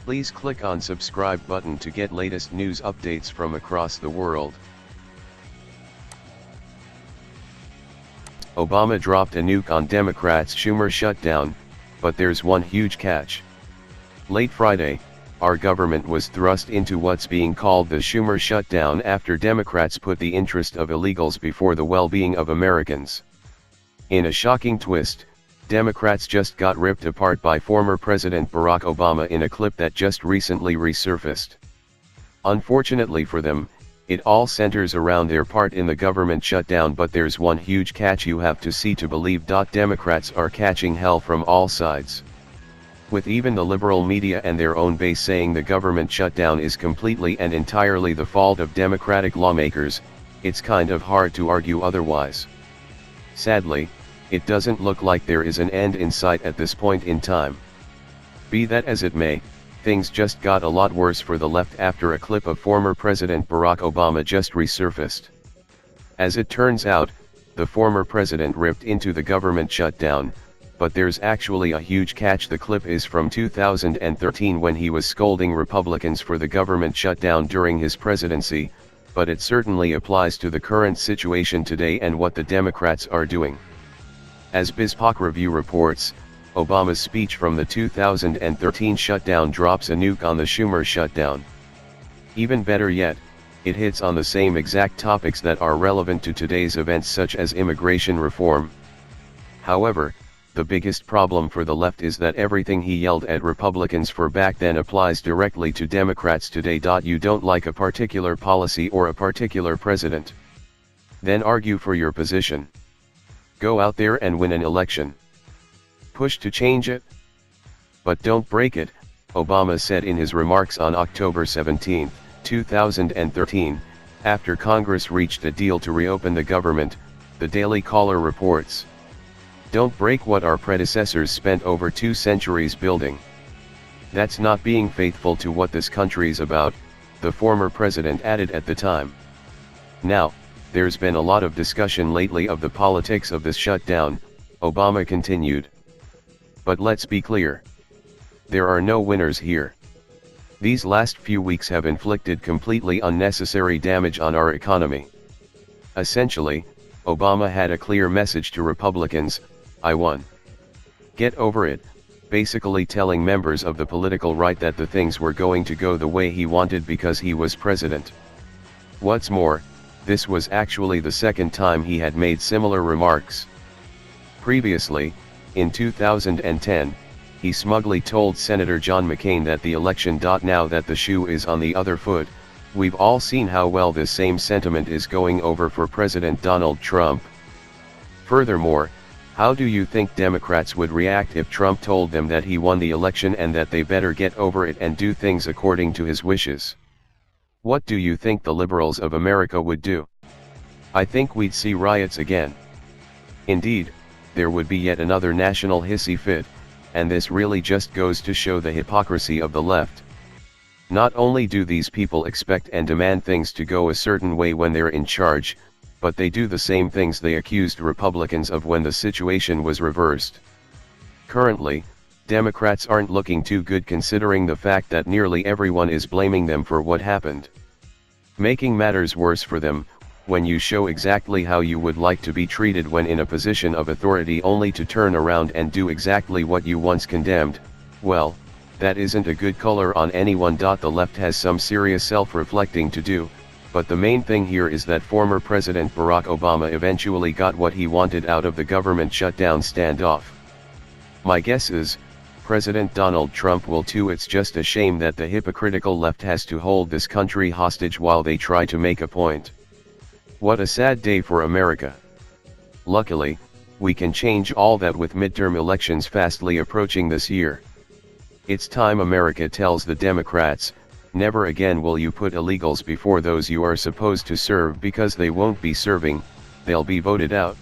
Please click on subscribe button to get latest news updates from across the world. Obama dropped a nuke on Democrats' Schumer shutdown, but there's one huge catch. Late Friday, our government was thrust into what's being called the Schumer shutdown after Democrats put the interest of illegals before the well-being of Americans. In a shocking twist, Democrats just got ripped apart by former President Barack Obama in a clip that just recently resurfaced. Unfortunately for them, it all centers around their part in the government shutdown, but there's one huge catch you have to see to believe. Democrats are catching hell from all sides. With even the liberal media and their own base saying the government shutdown is completely and entirely the fault of Democratic lawmakers, it's kind of hard to argue otherwise. Sadly, it doesn't look like there is an end in sight at this point in time. Be that as it may, things just got a lot worse for the left after a clip of former President Barack Obama just resurfaced. As it turns out, the former president ripped into the government shutdown, but there's actually a huge catch. The clip is from 2013 when he was scolding Republicans for the government shutdown during his presidency, but it certainly applies to the current situation today and what the Democrats are doing. As BizPoc Review reports, Obama's speech from the 2013 shutdown drops a nuke on the Schumer shutdown. Even better yet, it hits on the same exact topics that are relevant to today's events, such as immigration reform. However, the biggest problem for the left is that everything he yelled at Republicans for back then applies directly to Democrats today. You don't like a particular policy or a particular president? Then argue for your position. Go out there and win an election. Push to change it? But don't break it, Obama said in his remarks on October 17, 2013, after Congress reached a deal to reopen the government, the Daily Caller reports. Don't break what our predecessors spent over 2 centuries building. That's not being faithful to what this country's about, the former president added at the time. Now, there's been a lot of discussion lately of the politics of this shutdown, Obama continued. But let's be clear. There are no winners here. These last few weeks have inflicted completely unnecessary damage on our economy. Essentially, Obama had a clear message to Republicans: I won. Get over it, basically telling members of the political right that the things were going to go the way he wanted because he was president. What's more, this was actually the second time he had made similar remarks. Previously, in 2010, he smugly told Senator John McCain that the election. Now that the shoe is on the other foot, we've all seen how well this same sentiment is going over for President Donald Trump. Furthermore, how do you think Democrats would react if Trump told them that he won the election and that they better get over it and do things according to his wishes? What do you think the liberals of America would do? I think we'd see riots again. Indeed, there would be yet another national hissy fit, and this really just goes to show the hypocrisy of the left. Not only do these people expect and demand things to go a certain way when they're in charge, but they do the same things they accused Republicans of when the situation was reversed. Currently, Democrats aren't looking too good considering the fact that nearly everyone is blaming them for what happened. Making matters worse for them, when you show exactly how you would like to be treated when in a position of authority only to turn around and do exactly what you once condemned, well, that isn't a good color on anyone. The left has some serious self-reflecting to do, but the main thing here is that former President Barack Obama eventually got what he wanted out of the government shutdown standoff. My guess is, President Donald Trump will too. It's just a shame that the hypocritical left has to hold this country hostage while they try to make a point. What a sad day for America. Luckily, we can change all that with midterm elections fastly approaching this year. It's time America tells the Democrats, never again will you put illegals before those you are supposed to serve, because they won't be serving, they'll be voted out.